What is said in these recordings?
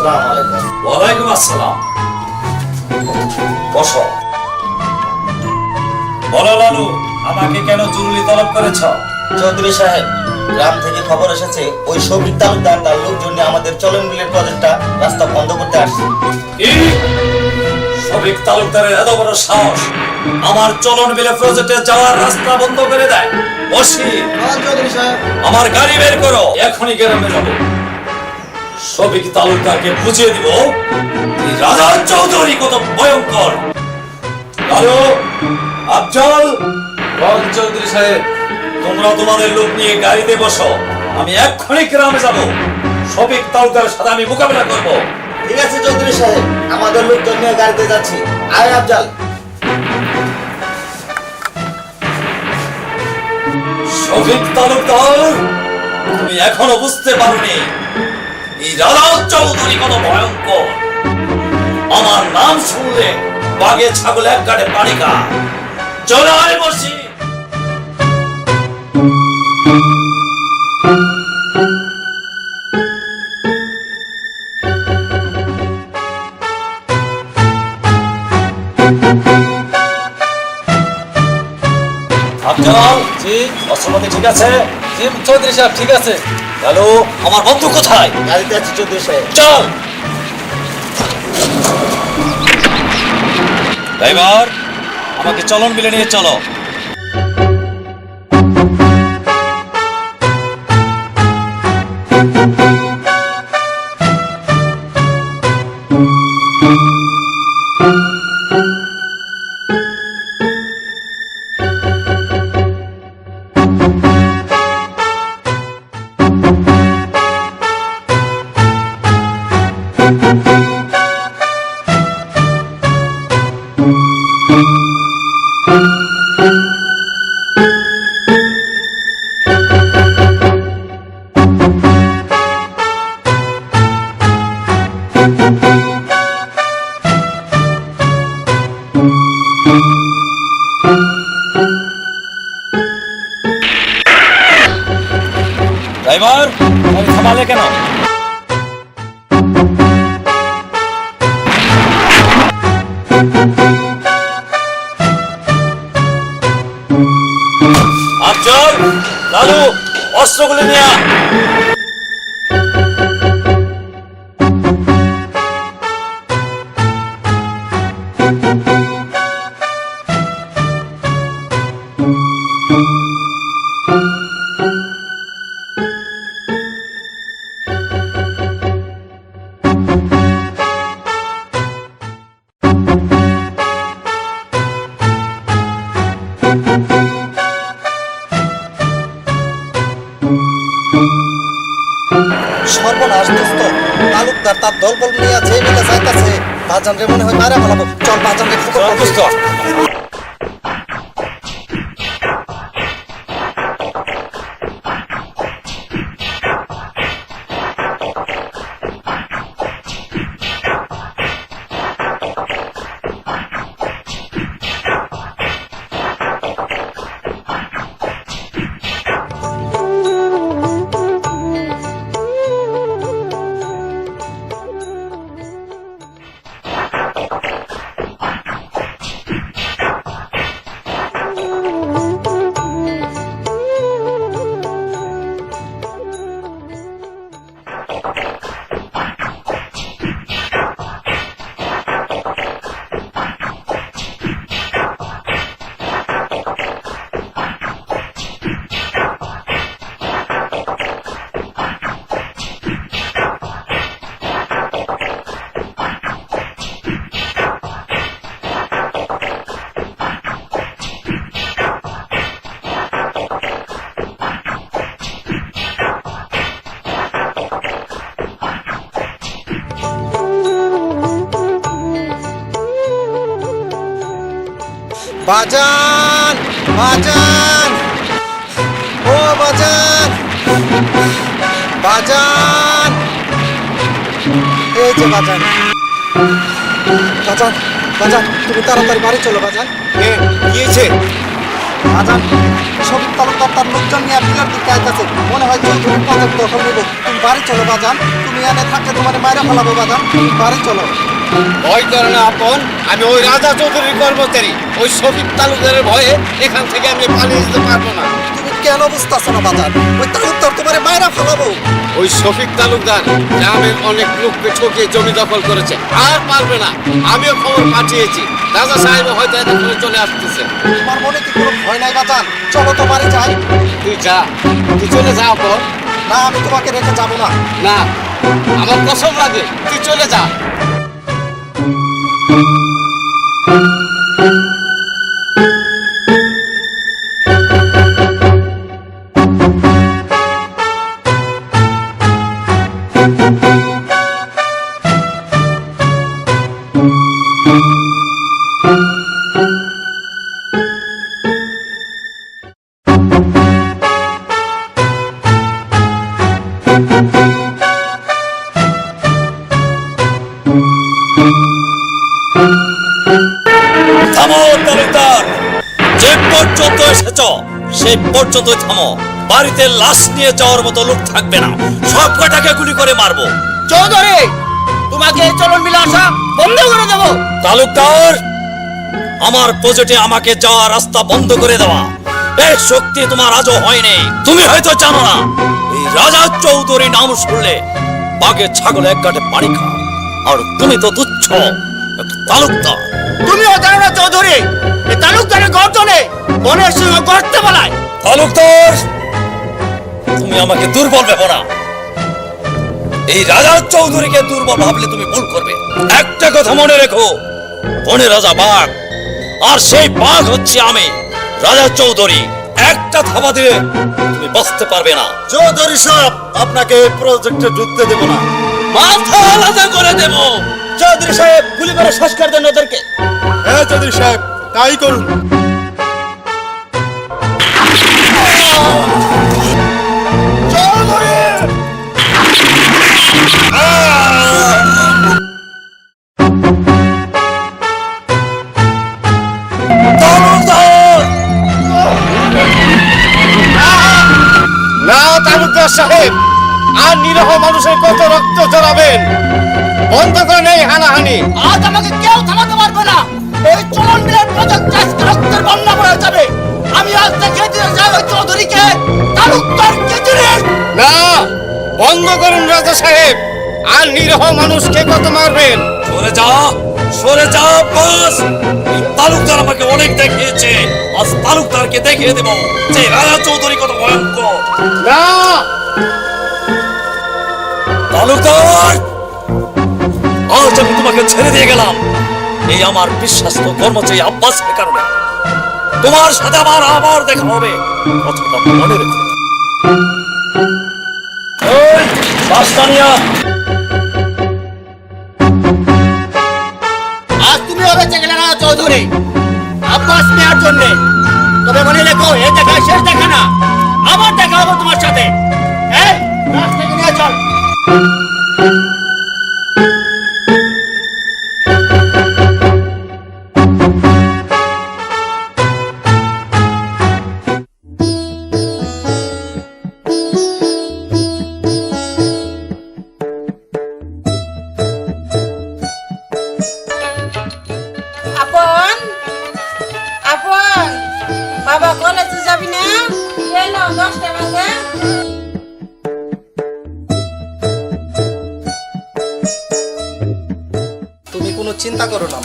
আসসালামু আলাইকুম। ওয়ালাইকুম আসসালাম। বসো। বলো লালু, আমাকে কেন জরুরি তলব করেছ? চৌধুরী সাহেব, গ্রাম থেকে খবর এসেছে ওই শফিক তালুকদার তার লোকজন নিয়ে আমাদের চলন বিলের প্রজেক্টটা রাস্তা বন্ধ করতে আসছে। কি? শফিক তালুকদারের এত বড় সাহস আমার চলন বিলে প্রজেক্টে যাওয়ার রাস্তা বন্ধ করে দেয়? বসির, চৌধুরী সাহেব, আমার গাড়ি বের করো, এখনই গ্রামে যাবো। শফিক তালুকদারকে বুঝিয়ে দিব এই রাজা চৌধুরী কত ভয়ঙ্কর। লালু, আফজল, চৌধুরী সাহেব, তোমরা তোমাদের লোক নিয়ে গাড়িতে বসো, আমি এক্ষুনি গ্রামে যাব। শফিক তালুকদারের সাথে আমি মোকাবিলা করব। ঠিক আছে চৌধুরী সাহেব, আমাদের লোকজন নিয়ে গাড়িতে যাচ্ছি। আয় আফজাল। শফিক তালুকদার, তুমি এখনো বুঝতে পারোনি এই রাজা চৌধুরী কত ভয়ঙ্কর। আমার নাম শুনলে বাঘে ছাগল এক গাড়ে পানি খা। চলো আয় বসি। আফজল, জি অস্ত্রপাতি ঠিক আছে? জি চৌধুরী সাহেব, ঠিক আছে। লালু, আমার বন্ধু কোথায়? গাড়িতে আছি চৌধুরী সাহেব। চল। ড্রাইভার, আমাকে চলন বিলে নিয়ে চলো। ড্রাইভার, গাড়ি থামালে কেন? আফজল, লালু, অস্ত্রগুলি নিয়ে আয়। সর্বনাশ দোস্ত, তালুকদার তার দলবল নিয়ে আছে, মিলে যাইতাছে। বাজান রে মনে হয় মারা ফেলাবো। চল বাজান রে খবর পাবো। দোস্ত, বাজান, বাজান, ও বাজান, বাজান, এই যে বাজান। বাজান, বাজান, তুমি তাড়াতাড়ি বাড়ি চলো বাজান। কি হয়েছে? বাজান, শফিক তালুকদার তার লোকজন নিয়ে পিলার দিকে আইতাছে। মনে হয় চৌধুরীর প্রজেক্ট দখল নেব। তুমি বাড়ি চলো বাজান, তুমি এনে থাকলে তোমার মায়েরা ফেলাবো বাজান, তুমি বাড়ি চলো। ভয় করে না আপন, আমি ওই রাজা চৌধুরীর কর্মচারী, ওই শফিক তালুকদারের ভয়ে এখান থেকে আমি পালিয়ে যেতে পারবো না। তুমি কেন বুঝতেছো না বাজান? ওই তালুকদার তোমার মায়েরা ফেলাবো। ওই শফিক তালুকদার গ্রামের অনেক লোককে ঠকিয়ে জমি দখল করেছে, আর পারবে না। আমিও খবর পাঠিয়েছি, রাজা সাহেব হয়তো এতক্ষণে চলে আসতেছে। তোমার মনে কি কোনো ভয় নাই বাজান? চলো তো বাড়ি যাই। তুই যা, তুই চলে যা আপন। না, আমি তোমাকে রেখে যাবো না। না, আমার কসম লাগে, তুই চলে যা। থামো তালুকদার, যে পর্যন্ত এসেছ সেই পর্যন্ত থামো। বাড়িতে লাশ নিয়ে যাওয়ার মতো লোক থাকবে না, সব কটাকে গুলি করে মারবো। চৌধুরী, তোমাকে এই চলন বিলে আসা বন্ধ করে দেবো। তালুকদার, আমার প্রজেক্টে আমাকে যাওয়ার রাস্তা বন্ধ করে দেওয়া এই শক্তি তোমার আজও হয়নি। তুমি হয়তো জানো না, এই রাজা চৌধুরী নাম শুনলে বাঘে ছাগলে এক গাঁটে পানি খাও, আর তুমি তো তুচ্ছ একটা তালুকদার। তুমিও জানো না চৌধুরী, এই তালুকদারের গর্জনে বনের সিংহ গর্তে বলায়। তালুকদার, তুমি আমাকে দুর্বল ভেবো না। এই রাজা চৌধুরীকে দুর্বল ভাবলে তুমি ভুল করবে। একটা কথা মনে রেখো, বনের রাজা বাঘ, আর সেই বাঘ হচ্ছে আমি রাজা চৌধুরী। একটা থাবা দিলে তুমি বাঁচতে পারবে না। চৌধুরী সাহেব, আপনাকে এই প্রজেক্টে ঢুকতে দেব না। মাথা আলাদা করে দেব। চৌধুরী সাহেব, গুলি করে শেষ করে দেন ওদেরকে। হ্যাঁ চৌধুরী সাহেব, তাই করুন। না তালুকদার সাহেব, আর নিরহ মানুষের কত রক্ত ঝরাবেন? বন্ধ করে নেই হানাহানি। আজ আমাকে কেউ থামাতে পারবে না। এই চলন বিলের প্রজেক্ট আজকে রক্তের বন্যা বয়ে যাবে। আমি আজ দেখিয়ে দিতে চাই ওই চৌধুরীকে তালুকদার কে জিনিস। না, বন্ধ করুন রাজা সাহেব, আর নিরহ মানুষকে কত মারবেন? সরে যা, সরে যা বাস। এই তালুকদার আমাকে অনেক দেখিয়েছে, আজ তালুকদারকে দেখিয়ে দেব যে রাজা চৌধুরী কত ভয়ঙ্কর। না, তালুকদার, আজ আমি তোমাকে ছেড়ে দিয়ে গেলাম এই আমার বিশ্বাস্ত কর্মচারী আব্বাসের কারণে। তোমার সাথে আমার আবার দেখা হবে, কথাটা মনে রেখো। এই, বাসটা নিয়ে আয়। আজ তুমি হবে চেগলে না চৌধুরী আব্বাস নেওয়ার জন্য। তবে মনে রেখো, এই দেখা শেষ দেখা না, আবার দেখা হবে তোমার সাথে। এই রাত থেকে নিয়ে চল। আপন আপন বাবা কলেজে যাবি না? এলো 10টা বাজে। তুমি কোনো চিন্তা করো না,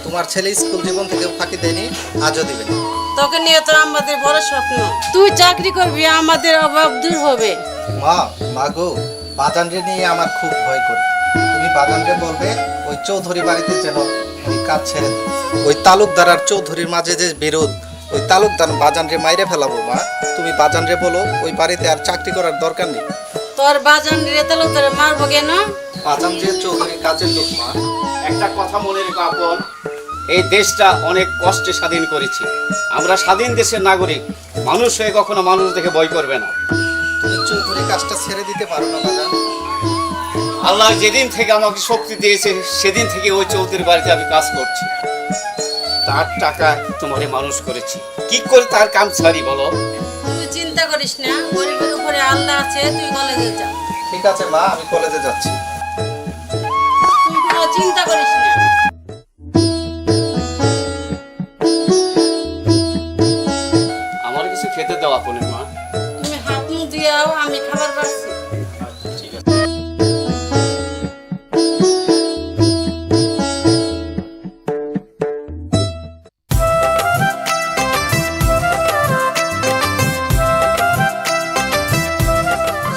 তোমার ছেলে স্কুল জীবন থেকে ফাঁকি দেয়নি, আজও দিবে না। তোকে নিয়ে তো আমাদের বড় স্বপ্ন, তুই চাকরি করবি, আমাদের অভাব দূর হবে। মা গো, বাজানরে নিয়ে আমার খুব ভয় করে। তুমি বাজানরে বলবে ওই চৌধুরী বাড়িতে যেন ওই কাজ ছেড়ে দেয়। ওই তালুকদার আর চৌধুরীর মাঝে যে বিরোধ, ওই তালুকদার বাজানরে মাইরে ফেলাবো। মা, তুমি বাজানরে বলো ওই বাড়িতে আর চাকরি করার দরকার নেই। তোর বাজান রেতাল তোর মারবো কেন? বাজান যে চৌধুরীর কাজের লোক। মা, একটা কথা মনে রেখো আপন, এই দেশটা অনেক কষ্টে স্বাধীন করেছি। আমরা স্বাধীন দেশের নাগরিক, মানুষ হয়ে কখনো মানুষ দেখে ভয় করবে না। তুমি চৌধুরী কাজটা ছেড়ে দিতে পারো না বাজান? আল্লাহ যেদিন থেকে আমাকে শক্তি দিয়েছে সেদিন থেকে ওই চৌধুরী বাড়িতে আমি কাজ করছি। তার টাকা তোমারে মানুষ করেছি, কি করে তার কাম ছাড়ি বলো? তুই চিন্তা করিস না, গরিবের উপরে আল্লাহ আছে, তুই কলেজে যা। ঠিক আছে মা, আমি কলেজে যাচ্ছি। তুই কোনো চিন্তা করিস না। আমার কিছু খেতে দাও আপনের মা। তুমি হাত মুখ দিয়াও, আমি খাবার পাচ্ছি। ঠিক আছে।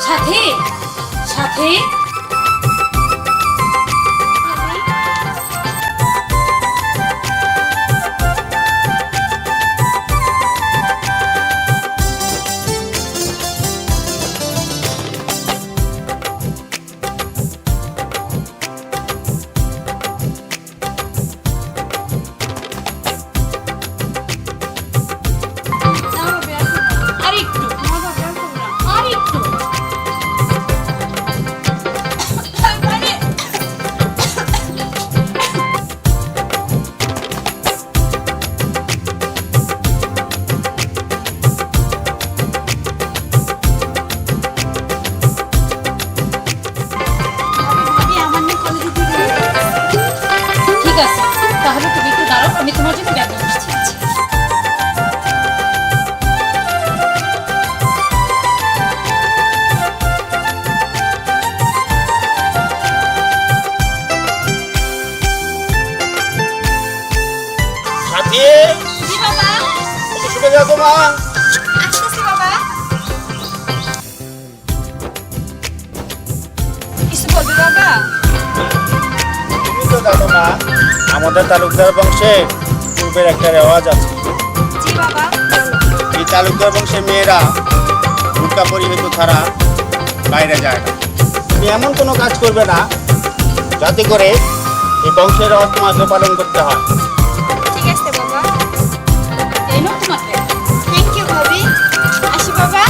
সাথী সাথী আরেকটু আরেকটু ঠিক আছে, তাহলে তুমি একটু দাঁড়াও, আমি তোমার জন্য ব্যাগ নিয়ে আসছি। সাথী জি বাবা, শুনে যাও মা। আসতেছি বাবা। কিছু বলবি বাবা? তুমি তো জানো না, আমাদের তালুকদার বংশে পূর্বের একটা রেওয়াজ আছে। জি বাবা, এই তালুকদার বংশের মেয়েরা বুরকা পরিহিত ছাড়া বাইরে যায় না। তুমি এমন কোনো কাজ করবে না যাতে করে এই বংশের রেওয়াজ তোমাকে পালন করতে হয়। ঠিক আছে বাবা। এই নাও তোমার ব্যাগ। থ্যাংক ইউ ভাবি। আসি বাবা।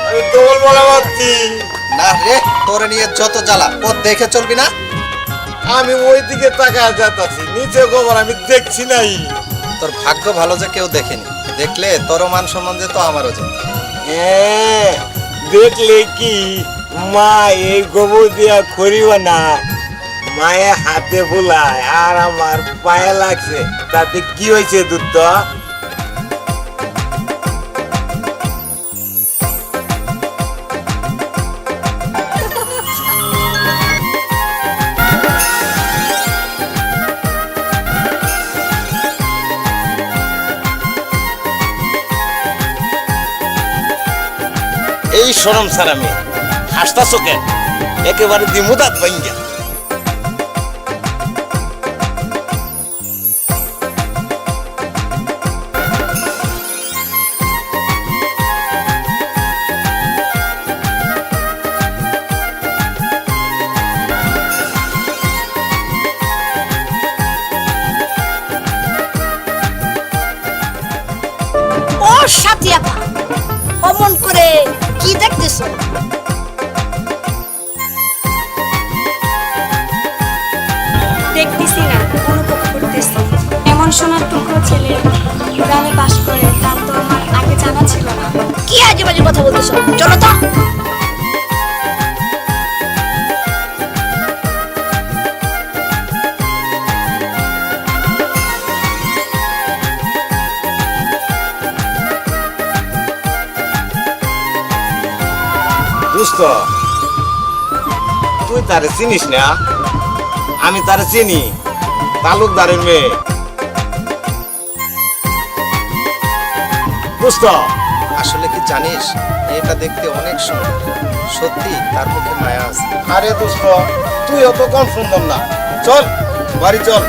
আমি দোল বলা পাচ্ছি, না রে, তোরে নিয়ে যত জ্বালা, পথ দেখে চলবি না? আমি ওই দিকে তাকায় যাচ্ছি, নিচে গোবর আমি দেখছি নাই। তোর ভাগ্য ভালো যে কেউ দেখেনি, দেখলে তোর মান সম্মান যেত, আমারও যেত। হ্যাঁ, দেখলে কি মা এই গোবর দিয়া করিব না, মায়ের হাতে বুলায় আর আমার পায়ে লাগছে, তাতে কি হয়েছে দুধ? এই শরম সারা মেয়ে, হাসতাছো কেন? একেবারে দিমুদাত ভাঙ্গা। ও সাথী আপা, অমন করে কি দেখতেছো? দেখতেছি না, অনুভব করতেছি। এমন সোনার টুকরো ছেলে গ্রামে বাস করে, তার তো আমার আগে জানা ছিল না। কি আজে বাজে কথা বলতেছো? চলো তো। দোস্ত, তুই তারে চিনিস না? আমি তারে চিনি, তালুকদারের মেয়ে। দোস্ত আসলে কি জানিস মেয়েটা দেখতে অনেক সুন্দর, সত্যি তার মুখে মায়া আছে। আরে দোস্ত তুই অত কম সুন্দর না, চল বাড়ি চল।